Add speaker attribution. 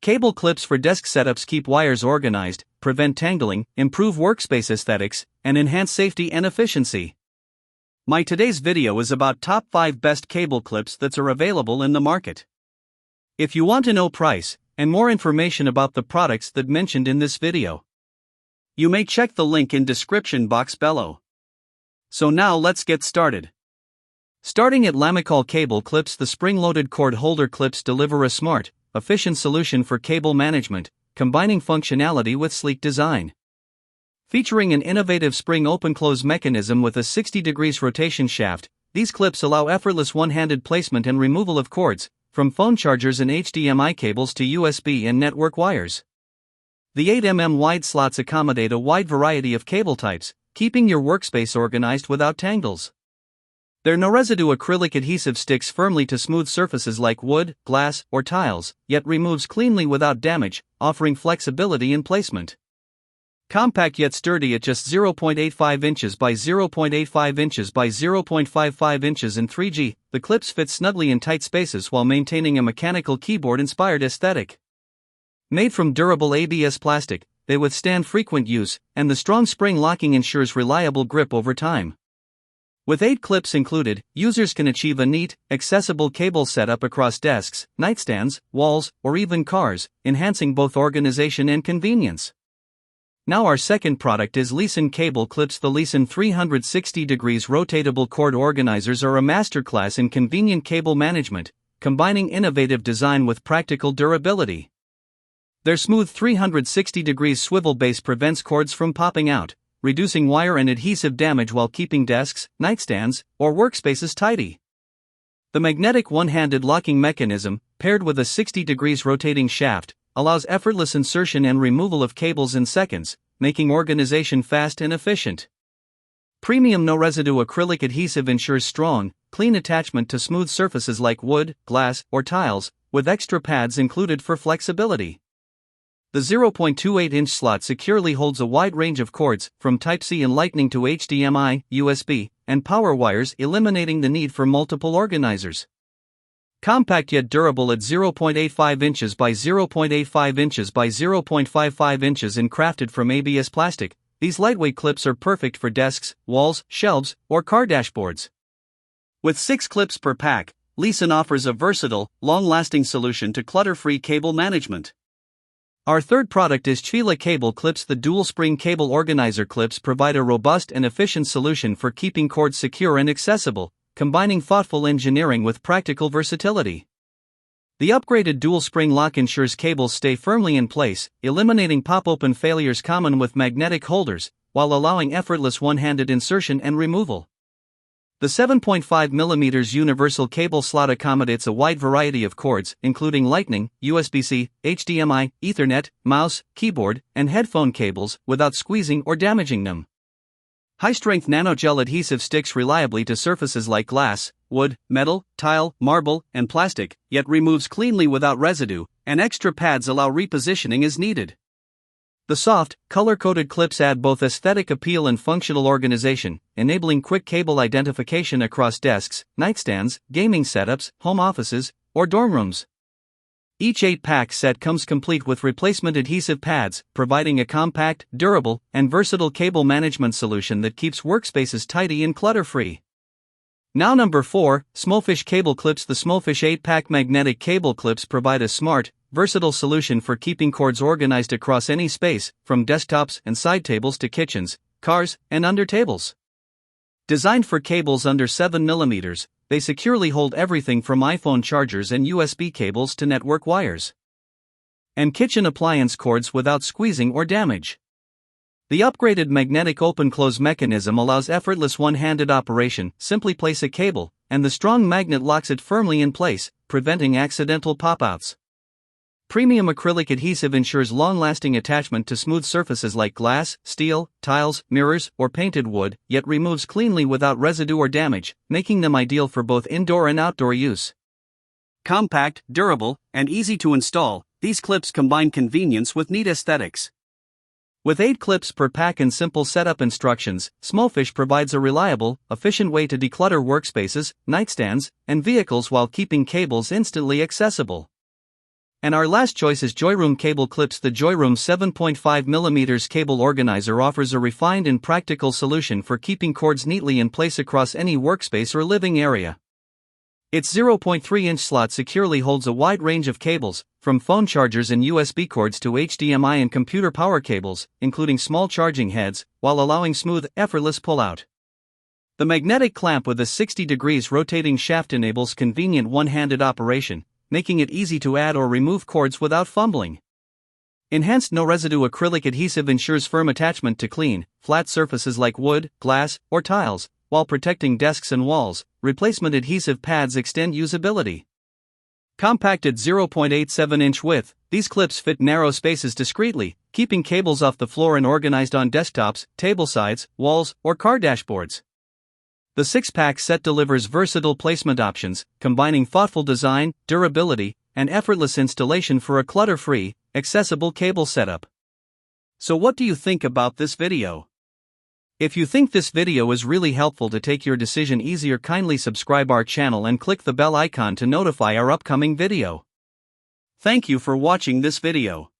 Speaker 1: Cable clips for desk setups keep wires organized, prevent tangling, improve workspace aesthetics, and enhance safety and efficiency. My today's video is about top 5 best cable clips that are available in the market. If you want to know price and more information about the products that mentioned in this video, you may check the link in description box below. So now let's get started. Starting at Lamicall cable clips, the spring-loaded cord holder clips deliver a smart, efficient solution for cable management, combining functionality with sleek design. Featuring an innovative spring open-close mechanism with a 60 degrees rotation shaft, these clips allow effortless one-handed placement and removal of cords, from phone chargers and HDMI cables to USB and network wires. The 8mm wide slots accommodate a wide variety of cable types, keeping your workspace organized without tangles. Their no-residue acrylic adhesive sticks firmly to smooth surfaces like wood, glass, or tiles, yet removes cleanly without damage, offering flexibility in placement. Compact yet sturdy at just 0.85 inches by 0.85 inches by 0.55 inches in 3G, the clips fit snugly in tight spaces while maintaining a mechanical keyboard-inspired aesthetic. Made from durable ABS plastic, they withstand frequent use, and the strong spring locking ensures reliable grip over time. With 8 clips included, users can achieve a neat, accessible cable setup across desks, nightstands, walls, or even cars, enhancing both organization and convenience. Now our second product is Leeson cable clips. The Leeson 360 degrees rotatable cord organizers are a masterclass in convenient cable management, combining innovative design with practical durability. Their smooth 360 degrees swivel base prevents cords from popping out, reducing wire and adhesive damage while keeping desks, nightstands, or workspaces tidy. The magnetic one-handed locking mechanism, paired with a 60 degrees rotating shaft, allows effortless insertion and removal of cables in seconds, making organization fast and efficient. Premium no-residue acrylic adhesive ensures strong, clean attachment to smooth surfaces like wood, glass, or tiles, with extra pads included for flexibility. The 0.28-inch slot securely holds a wide range of cords, from Type-C and Lightning to HDMI, USB, and power wires, eliminating the need for multiple organizers. Compact yet durable at 0.85 inches by 0.85 inches by 0.55 inches and crafted from ABS plastic, these lightweight clips are perfect for desks, walls, shelves, or car dashboards. With 6 clips per pack, Leeson offers a versatile, long-lasting solution to clutter-free cable management. Our third product is Chvila cable clips. The dual-spring cable organizer clips provide a robust and efficient solution for keeping cords secure and accessible, combining thoughtful engineering with practical versatility. The upgraded dual-spring lock ensures cables stay firmly in place, eliminating pop-open failures common with magnetic holders, while allowing effortless one-handed insertion and removal. The 7.5mm universal cable slot accommodates a wide variety of cords, including Lightning, USB-C, HDMI, Ethernet, mouse, keyboard, and headphone cables, without squeezing or damaging them. High-strength nanogel adhesive sticks reliably to surfaces like glass, wood, metal, tile, marble, and plastic, yet removes cleanly without residue, and extra pads allow repositioning as needed. The soft, color-coded clips add both aesthetic appeal and functional organization, enabling quick cable identification across desks, nightstands, gaming setups, home offices, or dorm rooms. Each 8-pack set comes complete with replacement adhesive pads, providing a compact, durable, and versatile cable management solution that keeps workspaces tidy and clutter-free. Now number 4, Smallfish cable clips. The Smallfish 8-pack magnetic cable clips provide a smart, versatile solution for keeping cords organized across any space, from desktops and side tables to kitchens, cars, and under tables. Designed for cables under 7mm, they securely hold everything from iPhone chargers and USB cables to network wires and kitchen appliance cords without squeezing or damage. The upgraded magnetic open-close mechanism allows effortless one-handed operation. Simply place a cable, and the strong magnet locks it firmly in place, preventing accidental pop-outs. Premium acrylic adhesive ensures long-lasting attachment to smooth surfaces like glass, steel, tiles, mirrors, or painted wood, yet removes cleanly without residue or damage, making them ideal for both indoor and outdoor use. Compact, durable, and easy to install, these clips combine convenience with neat aesthetics. With 8 clips per pack and simple setup instructions, Smallfish provides a reliable, efficient way to declutter workspaces, nightstands, and vehicles while keeping cables instantly accessible. And our last choice is Joyroom Cable Clips. The Joyroom 7.5mm cable organizer offers a refined and practical solution for keeping cords neatly in place across any workspace or living area. Its 0.3-inch slot securely holds a wide range of cables, from phone chargers and USB cords to HDMI and computer power cables, including small charging heads, while allowing smooth, effortless pull-out. The magnetic clamp with a 60 degrees rotating shaft enables convenient one-handed operation, making it easy to add or remove cords without fumbling. Enhanced no-residue acrylic adhesive ensures firm attachment to clean, flat surfaces like wood, glass, or tiles, while protecting desks and walls. Replacement adhesive pads extend usability. Compacted 0.87-inch width, these clips fit narrow spaces discreetly, keeping cables off the floor and organized on desktops, table sides, walls, or car dashboards. The 6-pack set delivers versatile placement options, combining thoughtful design, durability, and effortless installation for a clutter-free, accessible cable setup. So what do you think about this video? If you think this video is really helpful to take your decision easier, kindly subscribe our channel and click the bell icon to notify our upcoming video. Thank you for watching this video.